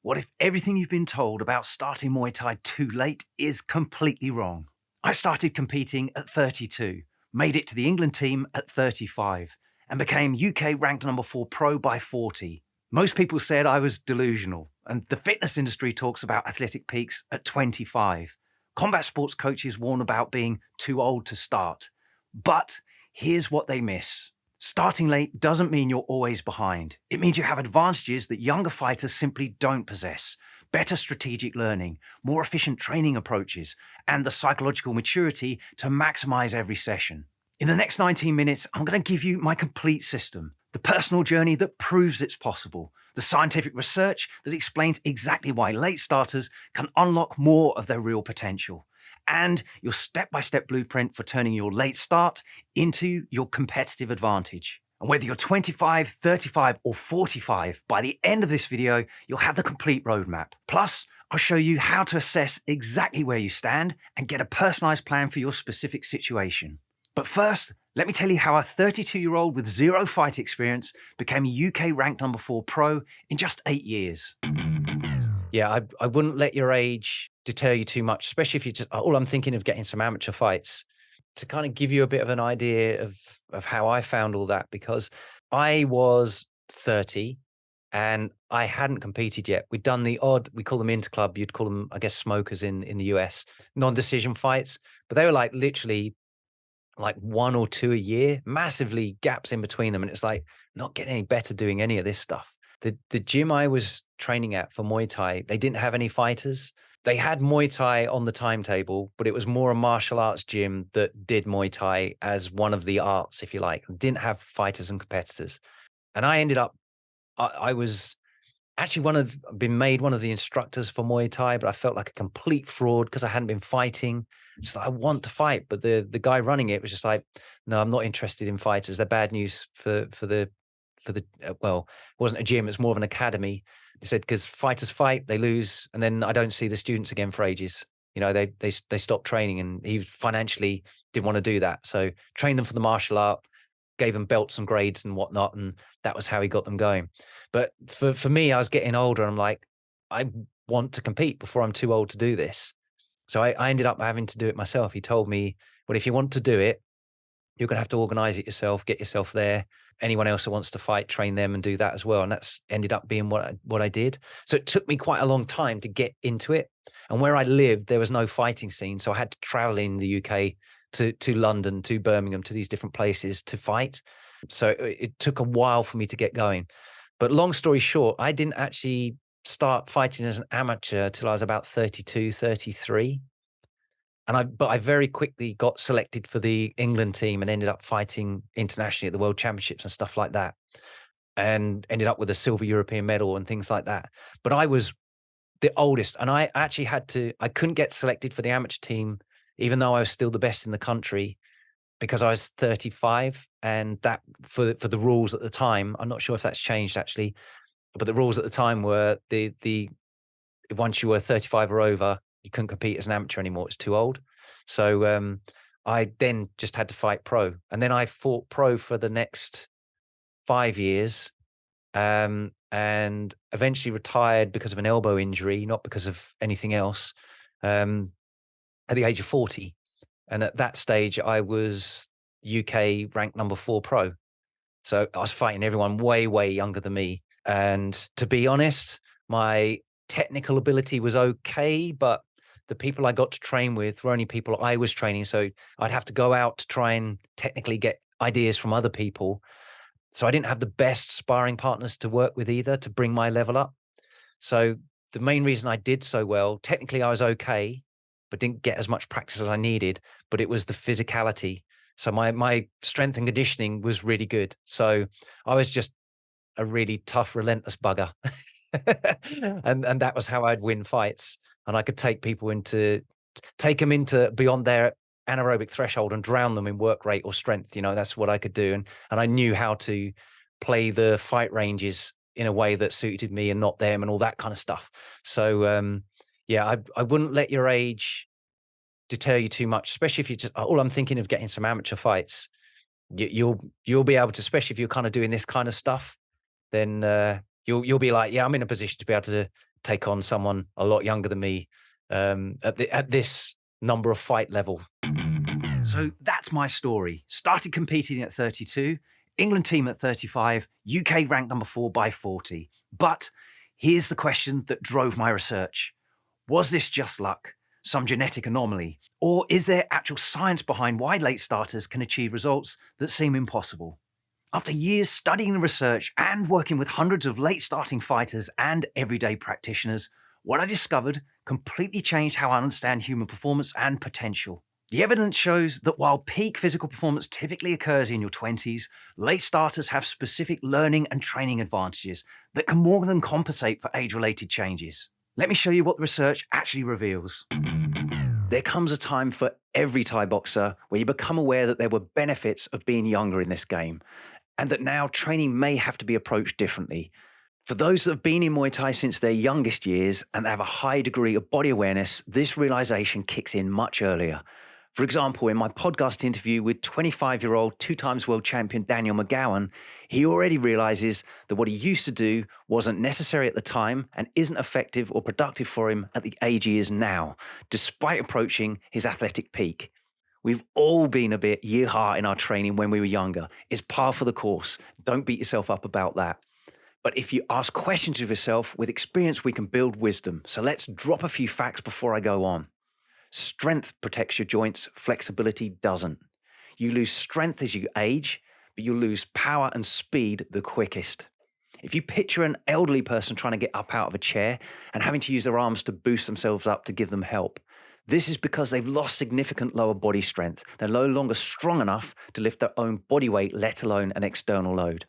What if everything you've been told about starting Muay Thai too late is completely wrong? I started competing at 32, made it to the England team at 35, and became UK ranked number 4 pro by 40. Most people said I was delusional, and the fitness industry talks about athletic peaks at 25. Combat sports coaches warn about being too old to start. But here's what they miss. Starting late doesn't mean you're always behind. It means you have advantages that younger fighters simply don't possess. Better strategic learning, more efficient training approaches, and the psychological maturity to maximize every session. In the next 19 minutes, I'm going to give you my complete system, the personal journey that proves it's possible, the scientific research that explains exactly why late starters can unlock more of their real potential, and your step-by-step blueprint for turning your late start into your competitive advantage. And whether you're 25, 35, or 45, by the end of this video, you'll have the complete roadmap. Plus, I'll show you how to assess exactly where you stand and get a personalized plan for your specific situation. But first, let me tell you how a 32-year-old with zero fight experience became UK ranked number 4 pro in just 8 years. Yeah, I wouldn't let your age deter you too much, especially if you just, I'm thinking of getting some amateur fights, to kind of give you a bit of an idea of how I found all that, because I was 30 and I hadn't competed yet. We'd done the odd, we call them interclub, you'd call them, I guess, smokers in the US, non-decision fights, but they were like literally like 1 or 2 a year, massively gaps in between them. And it's like not getting any better doing any of this stuff. The gym I was training at for Muay Thai, they didn't have any fighters. They had Muay Thai on the timetable, but it was more a martial arts gym that did Muay Thai as one of the arts, if you like. Didn't have fighters and competitors. And I ended up, I was actually been made one of the instructors for Muay Thai, but I felt like a complete fraud because I hadn't been fighting. Just like, I want to fight, but the guy running it was just like, no, I'm not interested in fighters. They're bad news for the well, it wasn't a gym, it's more of an academy. They said, because fighters fight, they lose, and then I don't see the students again for ages. You know, they stopped training, and he financially didn't want to do that. So trained them for the martial art, gave them belts and grades and whatnot, and that was how he got them going. But for me, I was getting older, and I'm like, I want to compete before I'm too old to do this. So I ended up having to do it myself. He told me, well, if you want to do it, you're going to have to organize it yourself, get yourself there. Anyone else that wants to fight, train them and do that as well. And that's ended up being what I did. So it took me quite a long time to get into it. And where I lived, there was no fighting scene. So I had to travel in the UK to London, to Birmingham, to these different places to fight. So it took a while for me to get going. But long story short, I didn't actually start fighting as an amateur till I was about 32, 33. But I very quickly got selected for the England team and ended up fighting internationally at the World Championships and stuff like that, and ended up with a silver European medal and things like that. But I was the oldest, and I actually I couldn't get selected for the amateur team, even though I was still the best in the country, because I was 35, and that for the rules at the time, I'm not sure if that's changed actually, but the rules at the time were the once you were 35 or over, you couldn't compete as an amateur anymore. It's too old. So I then just had to fight pro. And then I fought pro for the next 5 years, and eventually retired because of an elbow injury, not because of anything else, at the age of 40. And at that stage, I was UK ranked number 4 pro. So I was fighting everyone way, way younger than me. And to be honest, my technical ability was okay, but the people I got to train with were only people I was training. So I'd have to go out to try and technically get ideas from other people. So I didn't have the best sparring partners to work with either to bring my level up. So the main reason I did so well, technically I was okay, but didn't get as much practice as I needed, but it was the physicality. So my strength and conditioning was really good. So I was just a really tough, relentless bugger. and that was how I'd win fights. And I could take them into beyond their anaerobic threshold and drown them in work rate or strength. You know, that's what I could do. And I knew how to play the fight ranges in a way that suited me and not them and all that kind of stuff. So, yeah, I wouldn't let your age deter you too much, especially if you just, I'm thinking of getting some amateur fights. You'll be able to, especially if you're kind of doing this kind of stuff, then, you'll be like, yeah, I'm in a position to be able take on someone a lot younger than me at this number of fight level. So that's my story. Started competing at 32, England team at 35, UK ranked number 4 by 40. But here's the question that drove my research. Was this just luck, some genetic anomaly, or is there actual science behind why late starters can achieve results that seem impossible? After years studying the research and working with hundreds of late starting fighters and everyday practitioners, what I discovered completely changed how I understand human performance and potential. The evidence shows that while peak physical performance typically occurs in your 20s, late starters have specific learning and training advantages that can more than compensate for age-related changes. Let me show you what the research actually reveals. There comes a time for every Thai boxer where you become aware that there were benefits of being younger in this game, and that now training may have to be approached differently. For those that have been in Muay Thai since their youngest years and have a high degree of body awareness, this realization kicks in much earlier. For example, in my podcast interview with 25-year-old two-times world champion Daniel McGowan, he already realizes that what he used to do wasn't necessary at the time and isn't effective or productive for him at the age he is now, despite approaching his athletic peak. We've all been a bit yeehaw in our training when we were younger. It's par for the course. Don't beat yourself up about that. But if you ask questions of yourself, with experience, we can build wisdom. So let's drop a few facts before I go on. Strength protects your joints, flexibility doesn't. You lose strength as you age, but you lose power and speed the quickest. If you picture an elderly person trying to get up out of a chair and having to use their arms to boost themselves up to give them help, this is because they've lost significant lower body strength. They're no longer strong enough to lift their own body weight, let alone an external load.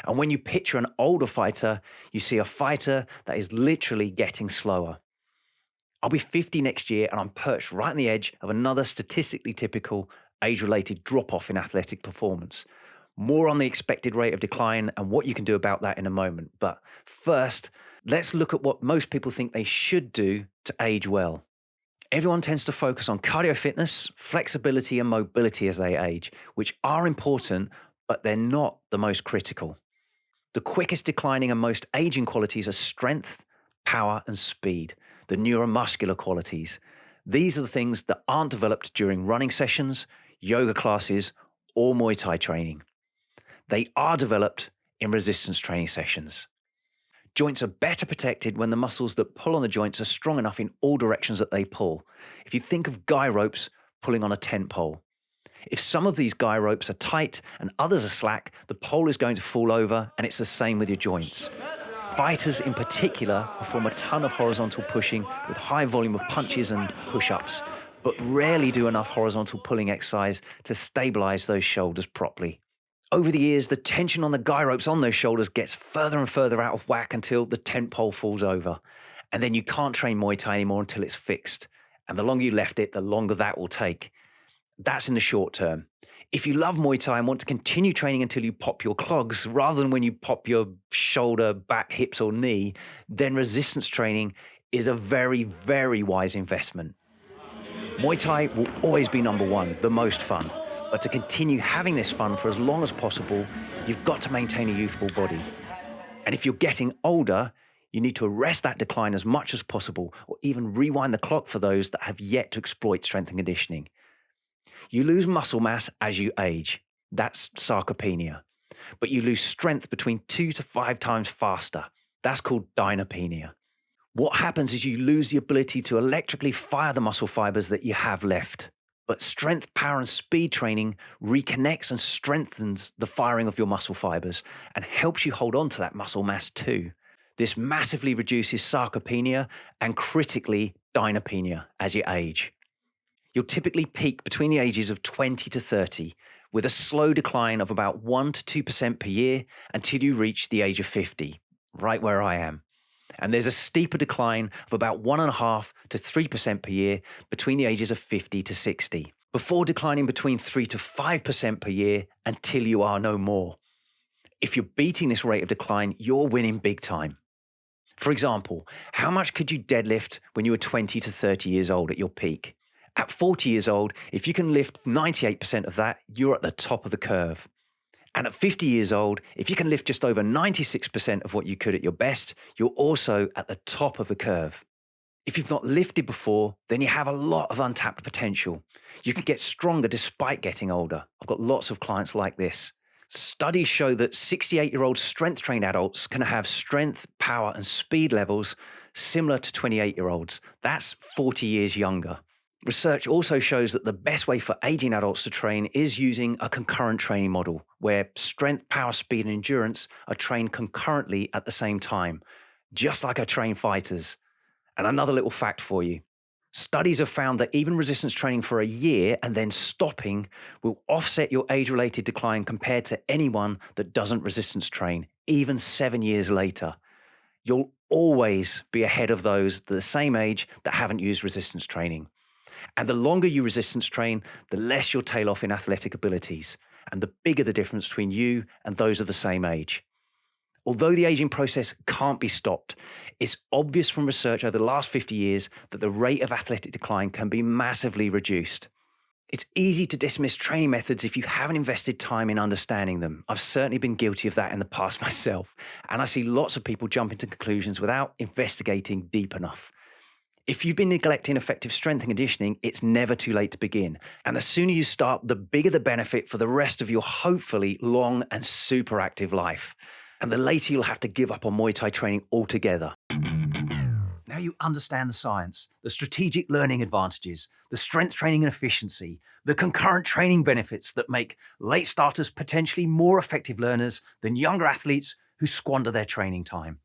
And when you picture an older fighter, you see a fighter that is literally getting slower. I'll be 50 next year and I'm perched right on the edge of another statistically typical age-related drop-off in athletic performance. More on the expected rate of decline and what you can do about that in a moment. But first, let's look at what most people think they should do to age well. Everyone tends to focus on cardio fitness, flexibility and mobility as they age, which are important, but they're not the most critical. The quickest declining and most aging qualities are strength, power and speed, the neuromuscular qualities. These are the things that aren't developed during running sessions, yoga classes, or Muay Thai training. They are developed in resistance training sessions. Joints are better protected when the muscles that pull on the joints are strong enough in all directions that they pull. If you think of guy ropes pulling on a tent pole, if some of these guy ropes are tight and others are slack, the pole is going to fall over, and it's the same with your joints. Fighters in particular perform a ton of horizontal pushing with high volume of punches and push-ups, but rarely do enough horizontal pulling exercise to stabilize those shoulders properly. Over the years, the tension on the guy ropes on those shoulders gets further and further out of whack until the tent pole falls over. And then you can't train Muay Thai anymore until it's fixed. And the longer you left it, the longer that will take. That's in the short term. If you love Muay Thai and want to continue training until you pop your clogs, rather than when you pop your shoulder, back, hips, or knee, then resistance training is a very, very wise investment. Muay Thai will always be number one, the most fun. But to continue having this fun for as long as possible, you've got to maintain a youthful body. And if you're getting older, you need to arrest that decline as much as possible, or even rewind the clock for those that have yet to exploit strength and conditioning. You lose muscle mass as you age. That's sarcopenia. But you lose strength between 2 to 5 times faster. That's called dynapenia. What happens is you lose the ability to electrically fire the muscle fibers that you have left. But strength, power, and speed training reconnects and strengthens the firing of your muscle fibers and helps you hold on to that muscle mass too. This massively reduces sarcopenia and critically dynapenia as you age. You'll typically peak between the ages of 20 to 30, with a slow decline of about 1 to 2% per year until you reach the age of 50, right where I am. And there's a steeper decline of about 1.5 to 3% per year between the ages of 50 to 60, before declining between 3 to 5% per year until you are no more. If you're beating this rate of decline, you're winning big time. For example, how much could you deadlift when you were 20 to 30 years old at your peak? At 40 years old, if you can lift 98% of that, you're at the top of the curve. And at 50 years old, if you can lift just over 96% of what you could at your best, you're also at the top of the curve. If you've not lifted before, then you have a lot of untapped potential. You can get stronger despite getting older. I've got lots of clients like this. Studies show that 68-year-old strength-trained adults can have strength, power, and speed levels similar to 28-year-olds. That's 40 years younger. Research also shows that the best way for aging adults to train is using a concurrent training model, where strength, power, speed, and endurance are trained concurrently at the same time, just like I train fighters. And another little fact for you. Studies have found that even resistance training for a year and then stopping will offset your age-related decline compared to anyone that doesn't resistance train, even 7 years later. You'll always be ahead of those the same age that haven't used resistance training. And the longer you resistance train, the less you'll tail off in athletic abilities, and the bigger the difference between you and those of the same age. Although the aging process can't be stopped, it's obvious from research over the last 50 years that the rate of athletic decline can be massively reduced. It's easy to dismiss training methods if you haven't invested time in understanding them. I've certainly been guilty of that in the past myself, and I see lots of people jump into conclusions without investigating deep enough. If you've been neglecting effective strength and conditioning, it's never too late to begin. And the sooner you start, the bigger the benefit for the rest of your hopefully long and super active life. And the later you'll have to give up on Muay Thai training altogether. Now you understand the science, the strategic learning advantages, the strength training and efficiency, the concurrent training benefits that make late starters potentially more effective learners than younger athletes who squander their training time.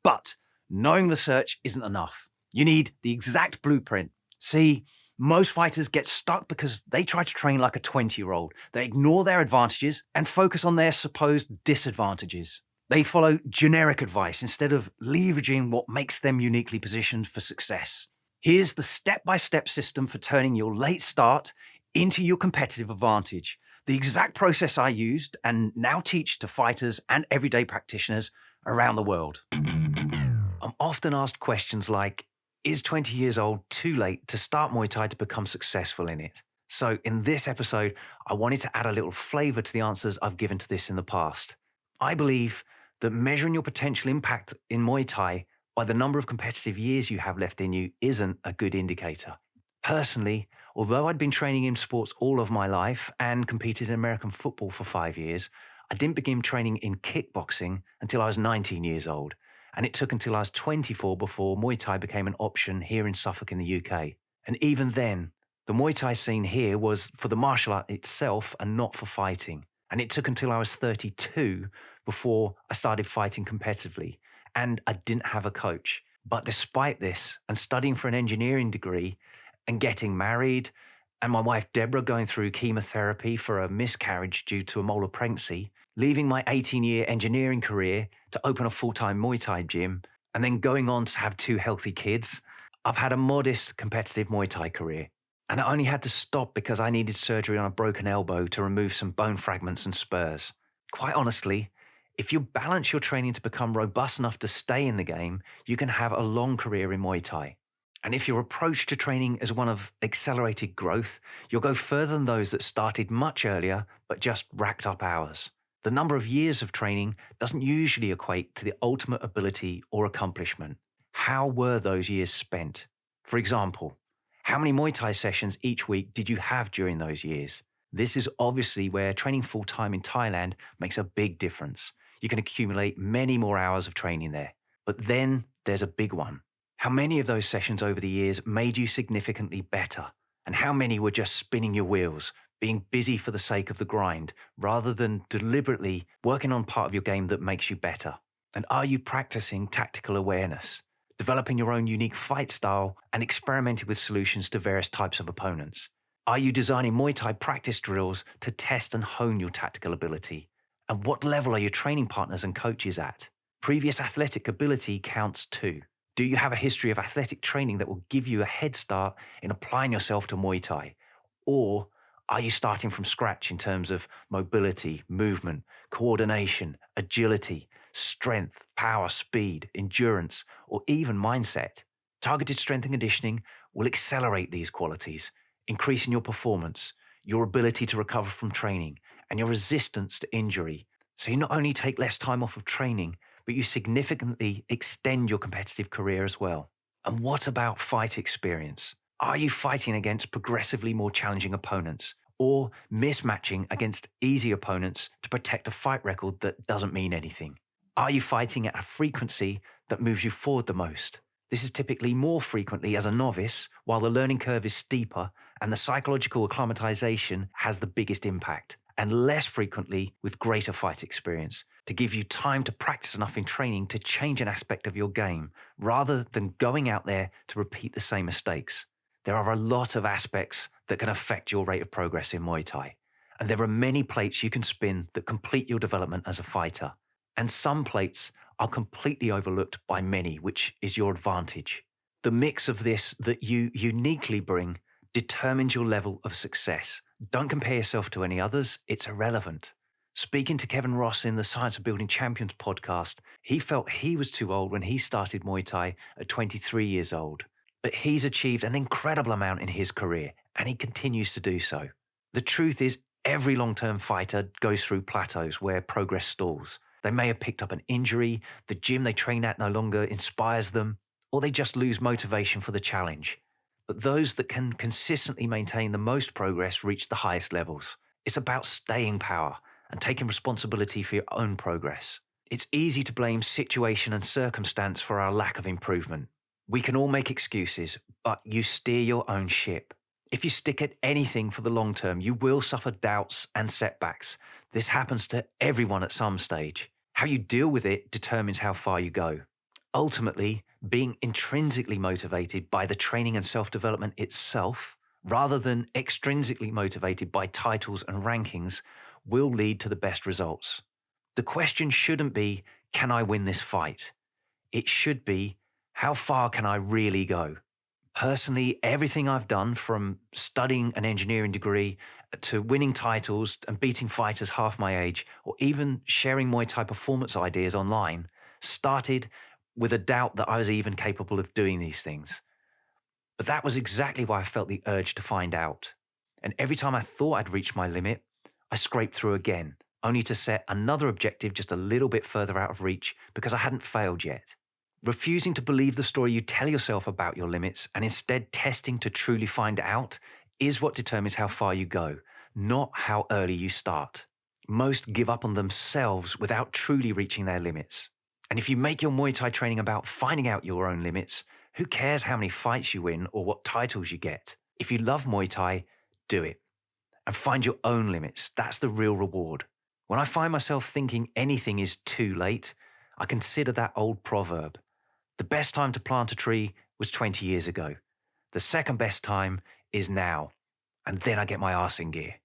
But knowing research isn't enough. You need the exact blueprint. See, most fighters get stuck because they try to train like a 20-year-old. They ignore their advantages and focus on their supposed disadvantages. They follow generic advice instead of leveraging what makes them uniquely positioned for success. Here's the step-by-step system for turning your late start into your competitive advantage. The exact process I used and now teach to fighters and everyday practitioners around the world. I'm often asked questions like, is 20 years old too late to start Muay Thai to become successful in it? So in this episode, I wanted to add a little flavor to the answers I've given to this in the past. I believe that measuring your potential impact in Muay Thai by the number of competitive years you have left in you isn't a good indicator. Personally, although I'd been training in sports all of my life and competed in American football for 5 years, I didn't begin training in kickboxing until I was 19 years old. And it took until I was 24 before Muay Thai became an option here in Suffolk in the UK. And even then, the Muay Thai scene here was for the martial art itself and not for fighting. And it took until I was 32 before I started fighting competitively. And I didn't have a coach. But despite this, and studying for an engineering degree, and getting married, and my wife Deborah going through chemotherapy for a miscarriage due to a molar pregnancy, leaving my 18-year engineering career to open a full-time Muay Thai gym, and then going on to have 2 healthy kids, I've had a modest competitive Muay Thai career. And I only had to stop because I needed surgery on a broken elbow to remove some bone fragments and spurs. Quite honestly, if you balance your training to become robust enough to stay in the game, you can have a long career in Muay Thai. And if your approach to training is one of accelerated growth, you'll go further than those that started much earlier but just racked up hours. The number of years of training doesn't usually equate to the ultimate ability or accomplishment. How were those years spent? For example, how many Muay Thai sessions each week did you have during those years? This is obviously where training full-time in Thailand makes a big difference. You can accumulate many more hours of training there. But then there's a big one. How many of those sessions over the years made you significantly better? And how many were just spinning your wheels, being busy for the sake of the grind, rather than deliberately working on part of your game that makes you better? And are you practicing tactical awareness, developing your own unique fight style, and experimenting with solutions to various types of opponents? Are you designing Muay Thai practice drills to test and hone your tactical ability? And what level are your training partners and coaches at? Previous athletic ability counts too. Do you have a history of athletic training that will give you a head start in applying yourself to Muay Thai? Or are you starting from scratch in terms of mobility, movement, coordination, agility, strength, power, speed, endurance, or even mindset? Targeted strength and conditioning will accelerate these qualities, increasing your performance, your ability to recover from training, and your resistance to injury. So you not only take less time off of training, but you significantly extend your competitive career as well. And what about fight experience? Are you fighting against progressively more challenging opponents or mismatching against easy opponents to protect a fight record that doesn't mean anything? Are you fighting at a frequency that moves you forward the most? This is typically more frequently as a novice, while the learning curve is steeper and the psychological acclimatization has the biggest impact, and less frequently with greater fight experience, to give you time to practice enough in training to change an aspect of your game, rather than going out there to repeat the same mistakes. There are a lot of aspects that can affect your rate of progress in Muay Thai, and there are many plates you can spin that complete your development as a fighter. And some plates are completely overlooked by many, which is your advantage. The mix of this that you uniquely bring determines your level of success. Don't compare yourself to any others, it's irrelevant. Speaking to Kevin Ross in the Science of Building Champions podcast, he felt he was too old when he started Muay Thai at 23 years old. But he's achieved an incredible amount in his career, and he continues to do so. The truth is, every long-term fighter goes through plateaus where progress stalls. They may have picked up an injury, the gym they train at no longer inspires them, or they just lose motivation for the challenge. But those that can consistently maintain the most progress reach the highest levels. It's about staying power and taking responsibility for your own progress. It's easy to blame situation and circumstance for our lack of improvement. We can all make excuses, but you steer your own ship. If you stick at anything for the long term, you will suffer doubts and setbacks. This happens to everyone at some stage. How you deal with it determines how far you go. Ultimately, being intrinsically motivated by the training and self-development itself, rather than extrinsically motivated by titles and rankings, will lead to the best results. The question shouldn't be, can I win this fight? It should be, how far can I really go? Personally, everything I've done, from studying an engineering degree to winning titles and beating fighters half my age, or even sharing Muay Thai performance ideas online, started with a doubt that I was even capable of doing these things. But that was exactly why I felt the urge to find out. And every time I thought I'd reached my limit, I scraped through again, only to set another objective just a little bit further out of reach because I hadn't failed yet. Refusing to believe the story you tell yourself about your limits and instead testing to truly find out is what determines how far you go, not how early you start. Most give up on themselves without truly reaching their limits. And if you make your Muay Thai training about finding out your own limits, who cares how many fights you win or what titles you get? If you love Muay Thai, do it. And find your own limits. That's the real reward. When I find myself thinking anything is too late, I consider that old proverb. The best time to plant a tree was 20 years ago. The second best time is now. And then I get my arse in gear.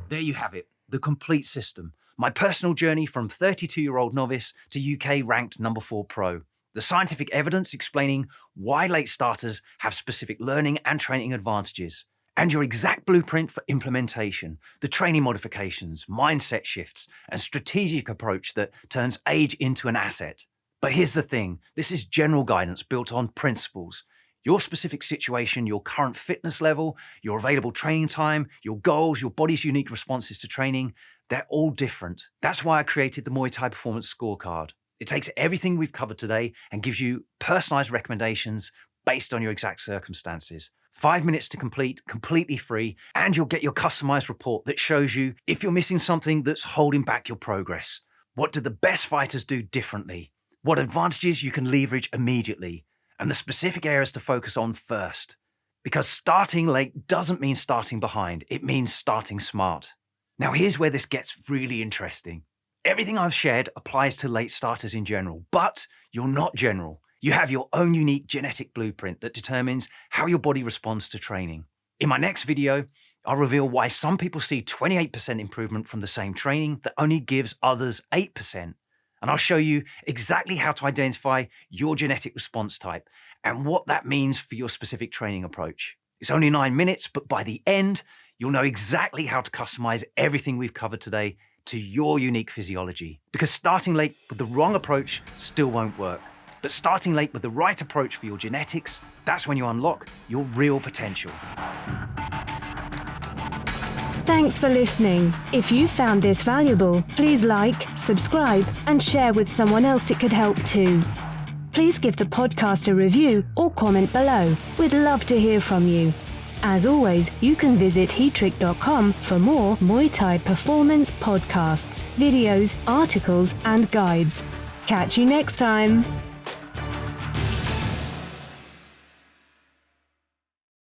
There you have it, the complete system. My personal journey from 32-year-old novice to UK ranked number 4 pro. The scientific evidence explaining why late starters have specific learning and training advantages. And your exact blueprint for implementation, the training modifications, mindset shifts, and strategic approach that turns age into an asset. But here's the thing, this is general guidance built on principles. Your specific situation, your current fitness level, your available training time, your goals, your body's unique responses to training, they're all different. That's why I created the Muay Thai Performance Scorecard. It takes everything we've covered today and gives you personalized recommendations based on your exact circumstances. 5 minutes to complete, completely free, and you'll get your customized report that shows you if you're missing something that's holding back your progress. What do the best fighters do differently? What advantages you can leverage immediately, and the specific areas to focus on first. Because starting late doesn't mean starting behind, it means starting smart. Now here's where this gets really interesting. Everything I've shared applies to late starters in general, but you're not general. You have your own unique genetic blueprint that determines how your body responds to training. In my next video, I'll reveal why some people see 28% improvement from the same training that only gives others 8%. And I'll show you exactly how to identify your genetic response type and what that means for your specific training approach. It's only 9 minutes, but by the end, you'll know exactly how to customize everything we've covered today to your unique physiology. Because starting late with the wrong approach still won't work. But starting late with the right approach for your genetics, that's when you unlock your real potential. Thanks for listening. If you found this valuable, please like, subscribe, and share with someone else it could help too. Please give the podcast a review or comment below. We'd love to hear from you. As always, you can visit heatrick.com for more Muay Thai performance podcasts, videos, articles, and guides. Catch you next time.